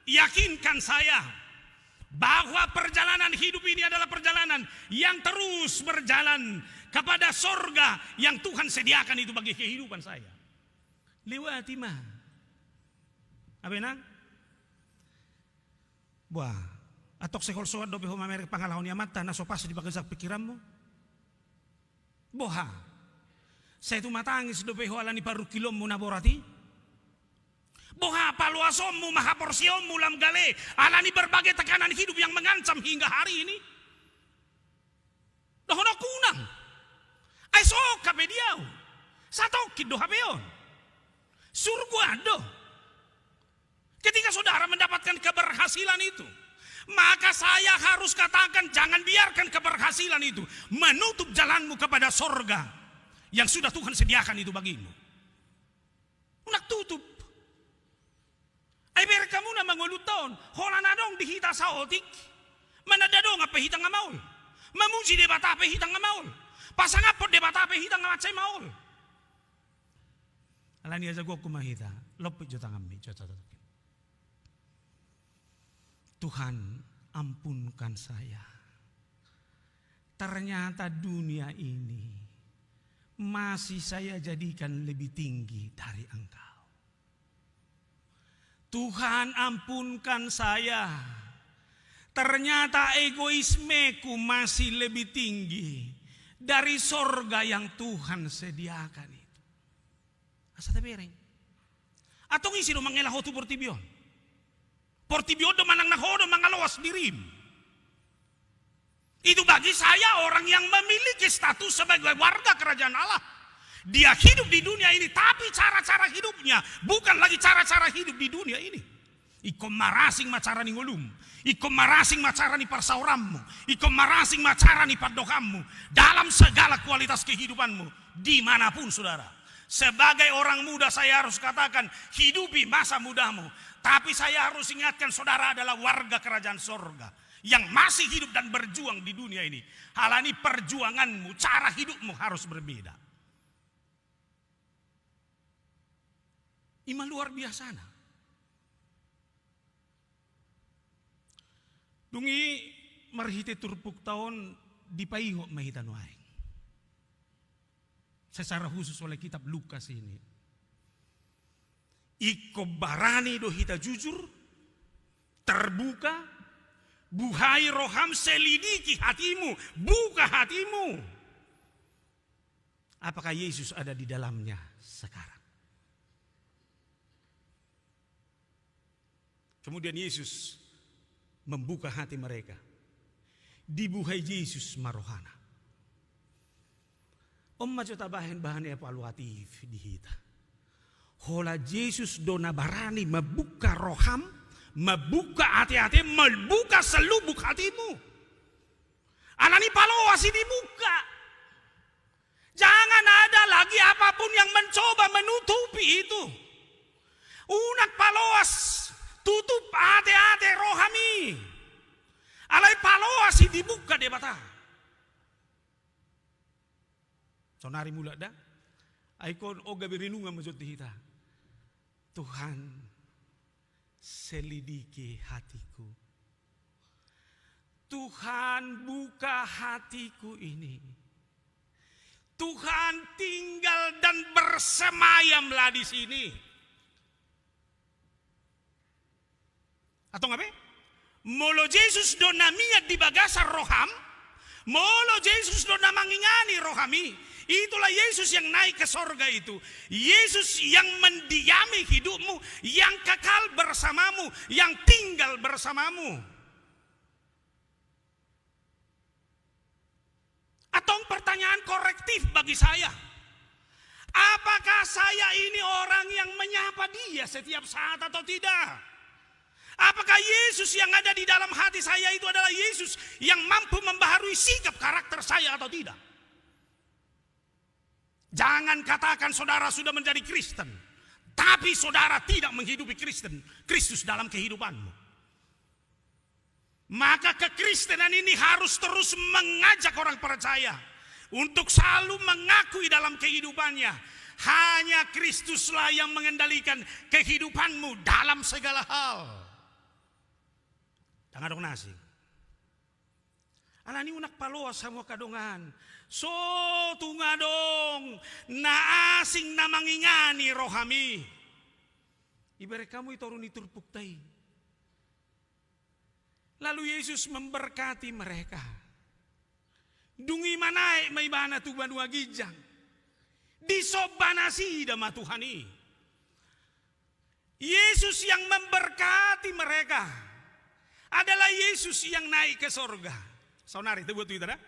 yakinkan saya bahwa perjalanan hidup ini adalah perjalanan yang terus berjalan kepada sorga yang Tuhan sediakan itu bagi kehidupan saya. Lewati mah. Apa nang? Wah, atok sekol soat dope ho mamer pangalahon ya mata na sopas di bagazak pikiranmu. Boha. Saya itu matangis dope ho alani paru kilommu naborati. Boha paluasommu maha porsiommu lam gale alani berbagai tekanan hidup yang mengancam hingga hari ini. Dohono kunang. Ai sok kabe diau. Satokid do habeon. Surguado. Ketika saudara mendapatkan keberhasilan itu, maka saya harus katakan jangan biarkan keberhasilan itu menutup jalanmu kepada sorga yang sudah Tuhan sediakan itu bagimu. Unak tutup. Ay ber kamu na manguluton, hola na dong dihita sa otik. Manadadong apa hita nga maul. Mamuji de bata apa hita nga maul. Pasangapot de bata apa hita nga macay maul. Alani aja gua kumahita, lopit jo tangambi, Tuhan ampunkan saya. Ternyata dunia ini masih saya jadikan lebih tinggi dari Engkau. Tuhan ampunkan saya. Ternyata egoismeku masih lebih tinggi dari sorga yang Tuhan sediakan itu. Asa tabereng. Atong isi no mangelaho tu portibion. Portibiodo manang nahodo mangalawas dirim. Itu bagi saya orang yang memiliki status sebagai warga kerajaan Allah. Dia hidup di dunia ini, tapi cara-cara hidupnya bukan lagi cara-cara hidup di dunia ini. Iko marasing macara ni ngulum, iko marasing macara ni persaurammu, iko marasing macara ni padokammu dalam segala kualitas kehidupanmu dimanapun saudara. Sebagai orang muda saya harus katakan hidupi masa mudamu. Tapi saya harus ingatkan saudara adalah warga kerajaan sorga yang masih hidup dan berjuang di dunia ini. Halani perjuanganmu, cara hidupmu harus berbeda. Ima luar biasa. Dungi marhite turpuk tahun di paiho mahitan wae. Secara khusus oleh kitab Lukas ini. Iko barani do hita jujur, terbuka, buhai roham selidiki hatimu, buka hatimu. Apakah Yesus ada di dalamnya sekarang? Kemudian Yesus membuka hati mereka. Dibuhai Yesus marohana. Majo bahan evaluatif di hita. Hola Yesus dona barani membuka roham, membuka hati-hati, membuka selubuk hatimu. Anani palawasi dibuka. Jangan ada lagi apapun yang mencoba menutupi itu. Unak palawas, tutup hati-hati rohami. Alai palawasi dibuka de bata. Sonari mula dah. Aikon oga birinunga majot hita. Tuhan selidiki hatiku. Tuhan buka hatiku ini. Tuhan tinggal dan bersemayamlah di sini. Atau ngapain? Molo Yesus do namiat di bagasar roham. Molo Yesus do namangingani rohami. Itulah Yesus yang naik ke sorga itu. Yesus yang mendiami hidupmu, yang kekal bersamamu, yang tinggal bersamamu. Atau pertanyaan korektif bagi saya. Apakah saya ini orang yang menyapa dia setiap saat atau tidak? Apakah Yesus yang ada di dalam hati saya itu adalah Yesus yang mampu membaharui sikap karakter saya atau tidak? Jangan katakan saudara sudah menjadi Kristen, tapi saudara tidak menghidupi Kristus dalam kehidupanmu. Maka kekristenan ini harus terus mengajak orang percaya untuk selalu mengakui dalam kehidupannya hanya Kristuslah yang mengendalikan kehidupanmu dalam segala hal. Tangga dong nasi. Alani unak paloa sama kadongan. So tunga dong. Na asing na mangingani rohami. Ibarat kamu itu orang iturpuktai. Lalu Yesus memberkati mereka. Dungi manai may bana tu banua gijang. Disobanasi dama Tuhani. Yesus yang memberkati mereka adalah Yesus yang naik ke sorga. Saudara itu buat itu dah.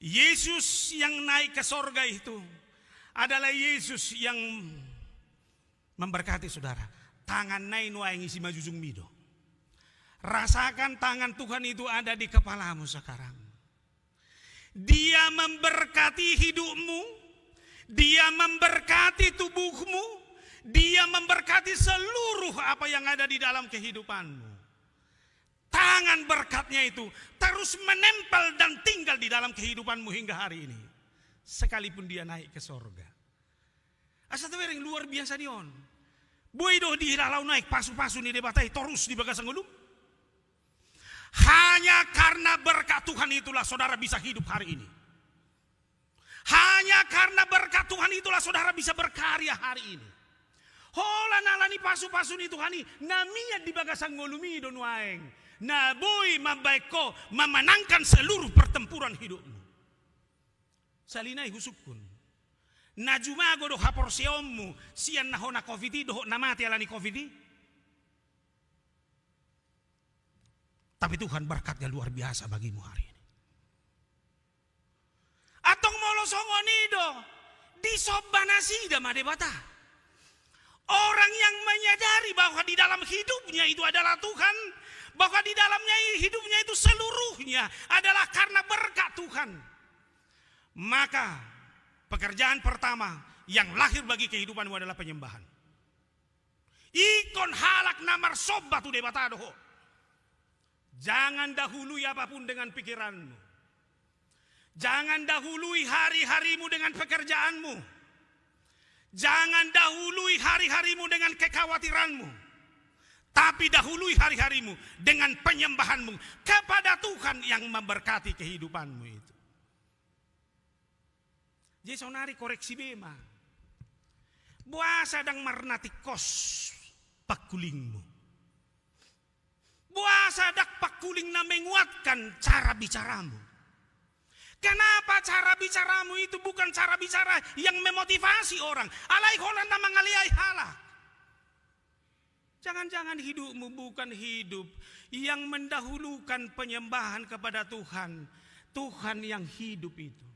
Yesus yang naik ke sorga itu adalah Yesus yang memberkati saudara. Tangan naik nuai ngisi majujung mido. Rasakan tangan Tuhan itu ada di kepalamu sekarang. Dia memberkati hidupmu. Dia memberkati tubuhmu. Dia memberkati seluruh apa yang ada di dalam kehidupanmu. Tangan berkatnya itu terus menempel dan tinggal di dalam kehidupanmu hingga hari ini. Sekalipun dia naik ke sorga. Asa tuh yang luar biasa nih on. Boido di hilalau naik pasu-pasu nih debatai terus di bagasang ulum. Hanya karena berkat Tuhan itulah saudara bisa hidup hari ini. Hanya karena berkat Tuhan itulah saudara bisa berkarya hari ini. Hola nalani pasu-pasu ni Tuhan ini namanya di bagasang ulumi don waeng. Nah boy mabaiko memenangkan seluruh pertempuran hidupmu. Salinai husukun. Najumago do hapor seommu sian nahona covid do namati alani covid. Tapi Tuhan berkatnya luar biasa bagimu hari ini. Atong molosongonido disobanasi dama debata. Orang yang menyadari bahwa di dalam hidupnya itu adalah Tuhan. Bahwa di dalamnya hidupnya itu seluruhnya adalah karena berkat Tuhan. Maka pekerjaan pertama yang lahir bagi kehidupanmu adalah penyembahan. Ikon halak namar sobbatu debatado. Jangan dahului apapun dengan pikiranmu. Jangan dahului hari-harimu dengan pekerjaanmu. Jangan dahului hari-harimu dengan kekhawatiranmu. Tapi dahului hari-harimu dengan penyembahanmu kepada Tuhan yang memberkati kehidupanmu itu. Jadi sonari koreksi bema. Buasa dang marnati kos pakulingmu. Buasa dak pakuling na menguatkan cara bicaramu. Kenapa cara bicaramu itu bukan cara bicara yang memotivasi orang. Alai holanda mangaliai halak. Jangan-jangan hidupmu bukan hidup yang mendahulukan penyembahan kepada Tuhan. Tuhan yang hidup itu.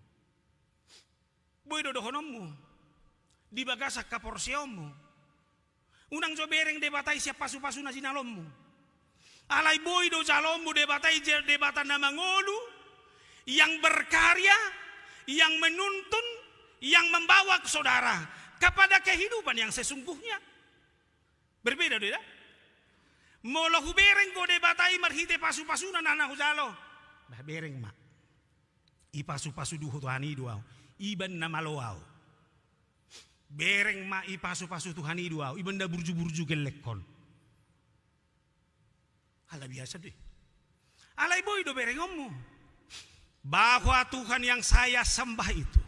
Boy dodohonommu. Di bagasak kaporsiomu. Unang jobereng debatai siapa pasu-pasu na sinalommu. Alay boy do jalommu debatai debatan nama ngolu. Yang berkarya. Yang menuntun. Yang membawa ke saudara. Kepada kehidupan yang sesungguhnya. Berbeda tidak? Molo hubereng ko debatai marhite pasu-pasunan anak hujalo. Bah bereng mak. I pasu-pasu duho Tuhani duau. Iban na malawau. Bereng mak i pasu-pasu Tuhani duau. Iban da burju-burju gelekon. Hala biasa deh. Alay boy do bereng ommu. Bahwa Tuhan yang saya sembah itu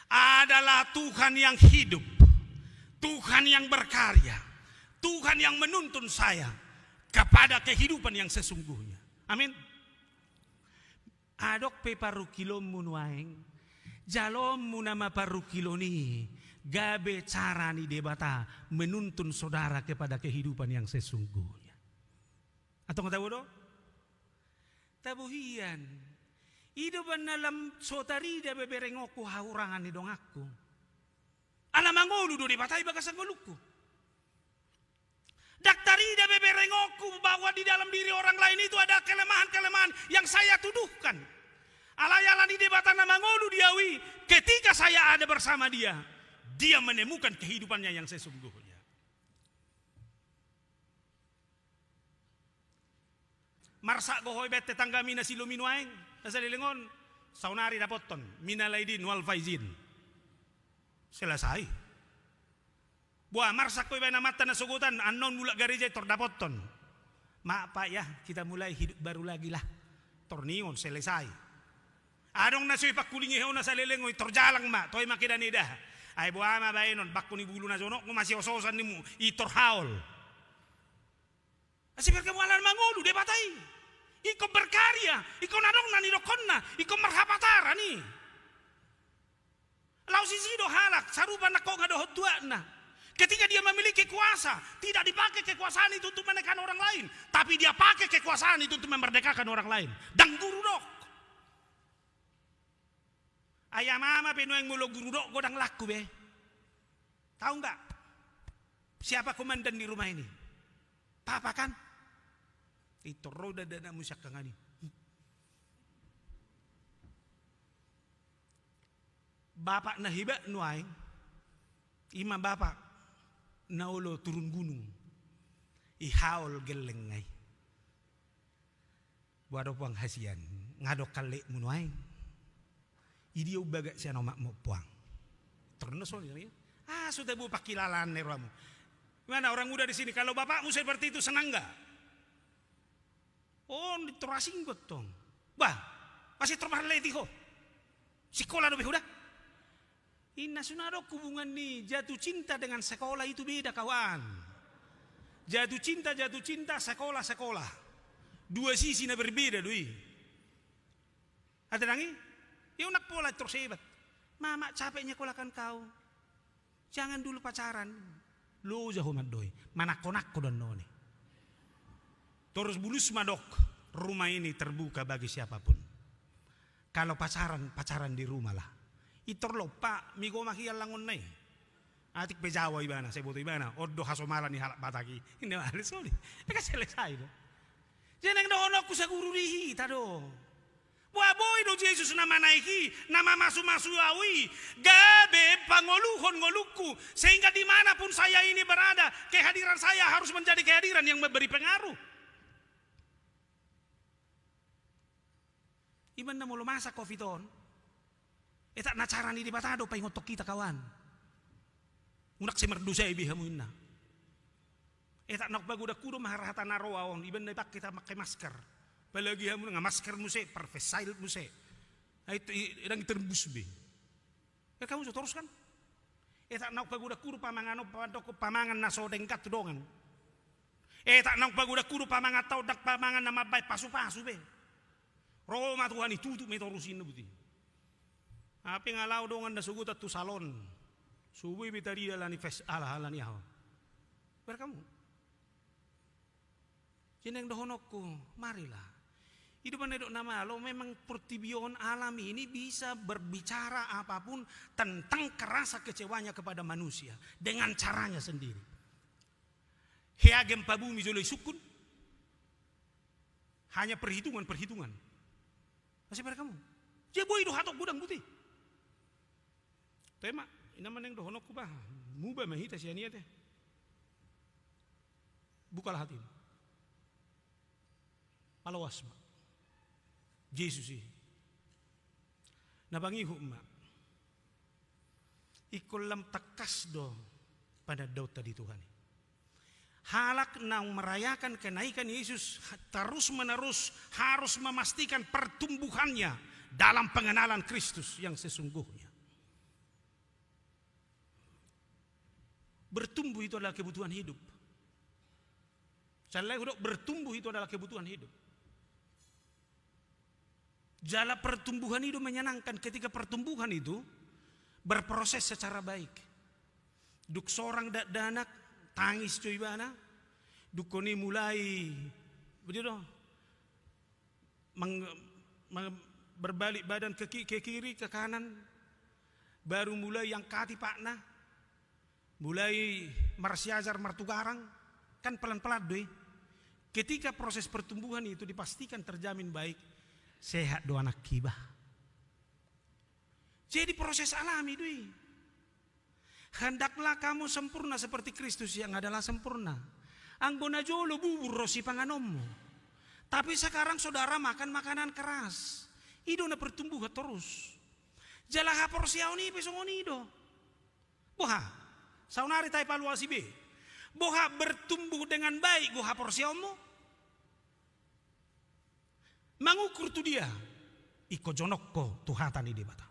adalah Tuhan yang hidup. Tuhan yang berkarya. Tuhan yang menuntun saya kepada kehidupan yang sesungguhnya. Amin. Adok pe parukilomu nuaeng. Jalommu nama parukiloni. Gabe cara ni debata menuntun saudara kepada kehidupan yang sesungguhnya. Atau tahu do? Tabuhian. Hidupan dalam sotari dia beberengoku haurangan ni dong aku. Alamangolu do debatai bagasan ngoluku. Daktari dia beberengoku bahwa di dalam diri orang lain itu ada kelemahan-kelemahan yang saya tuduhkan. Alayalan di debatan nama ngolu diawi. Ketika saya ada bersama dia, dia menemukan kehidupannya yang sesungguhnya. Marsak gohoy bet tetangga mina siluminuaeng. Nasa dilingon, saunari dapoton. Mina laidin wal faizin. Selesai. Buah marsak ko iba na mata na sugutan anon mulak garijay tordapoton. Mak pak ya, kita mulai hidup baru lagi lah. Tornion selesai. Adong na siya pakulingi ho na sa lilengoy, torjalang ma, toy makidan ida. Ay buama bainon, bakko ni bulu na zono, kung masyososan ni mo, itorhaol. Kasi perkemualan mangulu, debatay. Ikaw berkarya, ikaw nadong na nilokon na, ikaw marhapatara ni. Lau sisido halak, sarupan na ko nga dohot tua na. Ketika dia memiliki kuasa, tidak dipakai kekuasaan itu untuk menekan orang lain, tapi dia pakai kekuasaan itu untuk memerdekakan orang lain. Dan guru dok. Ayah mama penuh mulo guru dok godang laku be. Tahu nggak? Siapa komandan di rumah ini? Papa kan? Itu roda dana musak kangani. Bapak nahiba nuaing. Imam bapak. Naulo turun gunung, ihaol gelengay. Wado puang hasian, ngadok kalik munuaing. Idio baga siya nomak mo puang. Terus soalnya, sudah bu pakilalan neramu. Mana orang muda di sini? Kalau bapakmu seperti itu senang nggak? Oh, terasing gotong. Bah, masih termarleti ho. Sekolah dobe udah. Inna sunado hubungan nih jatuh cinta dengan sekolah itu beda kawan. Jatuh cinta sekolah. Dua sisi na berbeda doi. Ada nangi? Ya unak pola terus hebat. Mama capeknya kolakan kau. Jangan dulu pacaran. Lo jauh madoi. Manak-konak ko dan noni. Terus bulus madok. Rumah ini terbuka bagi siapapun. Kalau pacaran di rumah lah. Itorlo pak migo makial langon nai. Atik pejawa ibana, saya butuh ibana. Odo hasomalan ni halak bataki. Ini mahal soli. Mereka selesai do. Jangan dono ku sa guru dihi tado. Buah boy do Yesus nama naiki, nama masu awi. Gabe pangoluhon ngoluku sehingga dimanapun saya ini berada, kehadiran saya harus menjadi kehadiran yang memberi pengaruh. Iban na mulo masa coviton. Eta nacarani di batado pa ngotok kita kawan. Unak si merdu saya ibihamuin na. Eta nak baguda kudo maharata naroawon. Iban na ipak kita pakai masker. Palagi hamun nga masker muse, perfesail muse. Itu idang terbus be. Kamu terus kan? Eta nak baguda kudo pamangano pamangan naso dengkat dongan. Eta nak baguda kudo pamangatau dak pamangan nama bay pasu-pasu be. Roma Tuhan itu metorusin buti. Api ngalau dongan da sugut tu salon. Subuh bitari ala ni fes ala ni hao. Berkamu. Jeneng dohonokku, marilah. Hidup nedok nama lo memang pertibion alami ini bisa berbicara apapun tentang kerasa kecewanya kepada manusia dengan caranya sendiri. Heagem pabumi joloi sukun. Hanya perhitungan. Masih berkamu. Jeboi do hatok gudang putih. Tema, ina maneng dohonok ku bah, muba mahita siya niya teh. Bukalah hati. Palawas ma. Yesus sih. Nabangihu ma. Ikulam takas do pada daud tadi Tuhan. Halak nang merayakan kenaikan Yesus terus menerus harus memastikan pertumbuhannya dalam pengenalan Kristus yang sesungguhnya. Bertumbuh itu adalah kebutuhan hidup. Bertumbuh itu adalah kebutuhan hidup. Jalan pertumbuhan itu menyenangkan ketika pertumbuhan itu berproses secara baik. Duk seorang danak tangis cuy bana. Duk koni mulai begitu berbalik badan ke kiri ke kanan. Baru mulai yang kati pakna. Mulai marsiajar martugarang kan pelan-pelan doi. Ketika proses pertumbuhan itu dipastikan terjamin baik, sehat do anak kibah. Jadi proses alami doi. Hendaklah kamu sempurna seperti Kristus yang adalah sempurna. Anggona jolo bubur rosi panganommu. Tapi sekarang saudara makan makanan keras. Ido na pertumbuhan terus. Jalaha porsiaoni pesongoni do. Wah. Saunari tai paluasi be. Boha bertumbuh dengan baik goha porsiomu. Mangukur tu dia. Iko jonokko tuhatani di bata.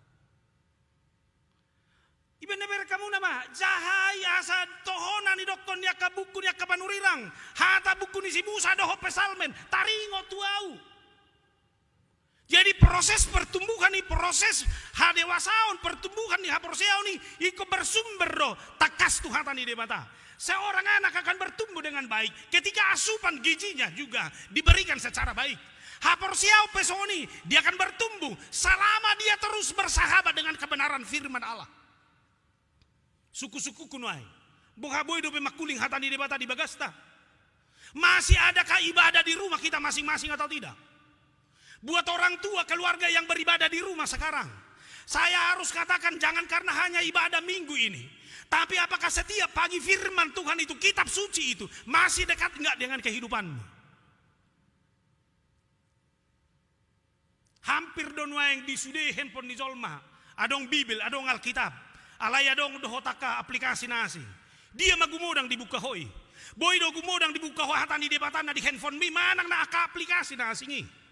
Iben neber kamu nama jahai asa tohona ni dokon ya kabuku ya kapanurirang. Hata buku ni sibusa doho pesalmen. Taringo tuau. Jadi proses pertumbuhan ni proses hadewasaon pertumbuhan ni haporseon ni iko bersumber do takas tuhatani di bata. Seorang anak akan bertumbuh dengan baik ketika asupan gizinya juga diberikan secara baik. Haporsiau pesoni dia akan bertumbuh selama dia terus bersahabat dengan kebenaran firman Allah. Suku-suku kunoai, bohaboy dope makuling hatani debata di bagasta. Masih adakah ibadah di rumah kita masing-masing atau tidak? Buat orang tua keluarga yang beribadah di rumah sekarang, saya harus katakan jangan karena hanya ibadah minggu ini, tapi apakah setiap pagi firman Tuhan itu, kitab suci itu masih dekat enggak dengan kehidupanmu? Hampir donwa yang disude handphone di Zolma, adong Bibel, adong Alkitab, alay adong dohotaka aplikasi nasi. Dia magumodang dibuka hoi. Boy do gumodang dibuka hoi hatan di debatan di handphone mi manang na aka aplikasi nasi ngi.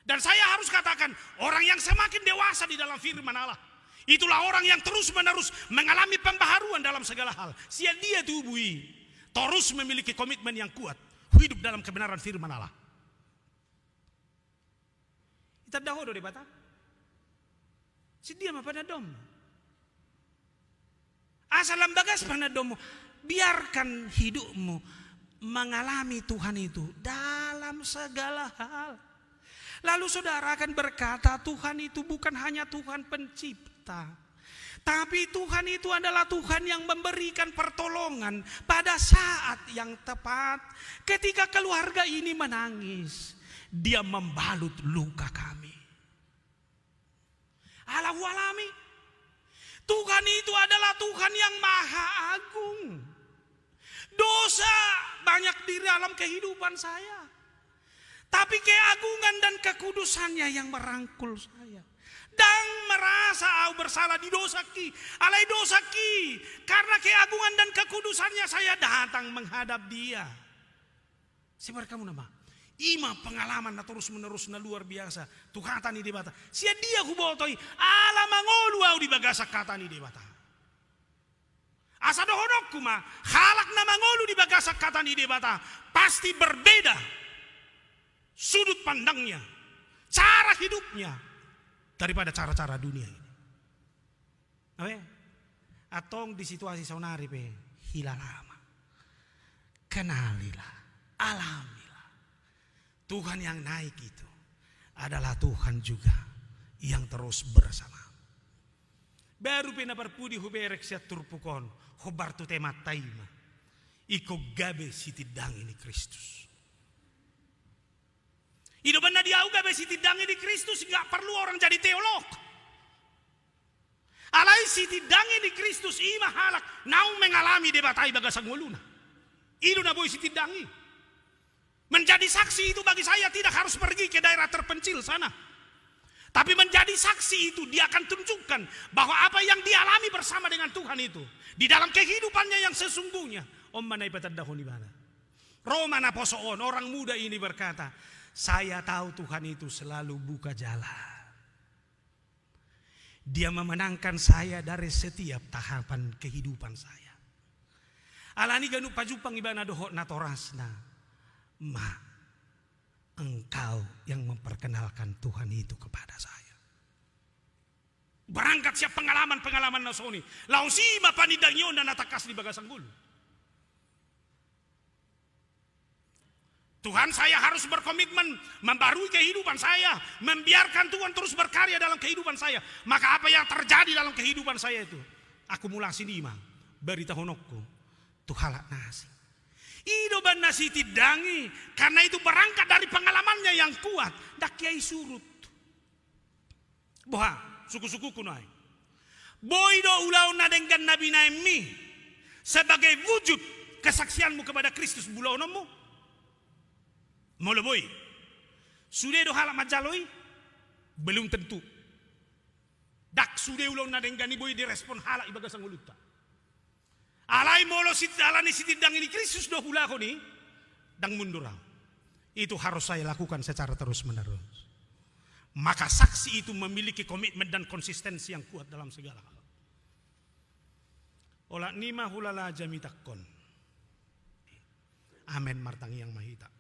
Dan saya harus katakan orang yang semakin dewasa di dalam firman Allah, itulah orang yang terus menerus mengalami pembaharuan dalam segala hal. Sia dia tubui terus memiliki komitmen yang kuat hidup dalam kebenaran firman Allah. Kita dahulu di bata. Si dia mah pada dom. Asal lambagas pada dom. Biarkan hidupmu mengalami Tuhan itu dalam segala hal. Lalu saudara akan berkata Tuhan itu bukan hanya Tuhan pencipta, tapi Tuhan itu adalah Tuhan yang memberikan pertolongan pada saat yang tepat. Ketika keluarga ini menangis, Dia membalut luka kami. Allahu alami. Tuhan itu adalah Tuhan yang maha agung. Dosa banyak di dalam kehidupan saya, tapi keagungan dan kekudusannya yang merangkul saya. Dan merasa aku bersalah di dosaki, alai dosaki. Karena keagungan dan kekudusannya saya datang menghadap Dia. Sebar kamu nama. Ima pengalaman na terus menerus na luar biasa. Tuhatan ni debata. Sia dia hubotoi ala mangolu au di bagasak kata ni debata. Asa dohodokku mah halak na mangolu di bagasak kata ni debata pasti berbeda sudut pandangnya, cara hidupnya daripada cara-cara dunia ini. Oke? Atong di situasi saunari pe hilalama. Kenalilah, alamilah. Tuhan yang naik itu adalah Tuhan juga yang terus bersama. Baru pena perpudi huberek siat turpukon hobar tu temat taima. Iko gabe sitidang ini Kristus. Ido benda dia gabe sitidang ini Kristus nggak perlu orang jadi teolog. Alai sitidang ini Kristus ima halak nau mengalami debatai bagasang muluna. Ido na boy sitidangi. Menjadi saksi itu bagi saya tidak harus pergi ke daerah terpencil sana. Tapi menjadi saksi itu dia akan tunjukkan bahwa apa yang dialami bersama dengan Tuhan itu di dalam kehidupannya yang sesungguhnya. Om manai patadahon di mana? Romana posoon, orang muda ini berkata, saya tahu Tuhan itu selalu buka jalan. Dia memenangkan saya dari setiap tahapan kehidupan saya. Alani ganu pajupang ibana dohok natorasna. Ma, engkau yang memperkenalkan Tuhan itu kepada saya. Berangkat siap pengalaman-pengalaman nasoni. Lausi ma panidangyon dan natakas di bagasang gulu. Tuhan, saya harus berkomitmen membarui kehidupan saya, membiarkan Tuhan terus berkarya dalam kehidupan saya. Maka apa yang terjadi dalam kehidupan saya itu akumulasi lima berita honokku tuhalak nasi. Ido ban nasi tidangi karena itu berangkat dari pengalamannya yang kuat. Dak kiai surut. Boha suku-suku kunai. Boido ulau nadenggan nabi naimi sebagai wujud kesaksianmu kepada Kristus bulonomu. Molo boy. Sudah do halak majaloi? Belum tentu. Dak sudah ulau nadenggani boy direspon halak ibagasang uluta. Alai molo alani sitindang ini Kristus do hula ko ni dang mundur. Itu harus saya lakukan secara terus-menerus. Maka saksi itu memiliki komitmen dan konsistensi yang kuat dalam segala hal. Ola nima hulala jamitakon. Amen martangi yang mahita.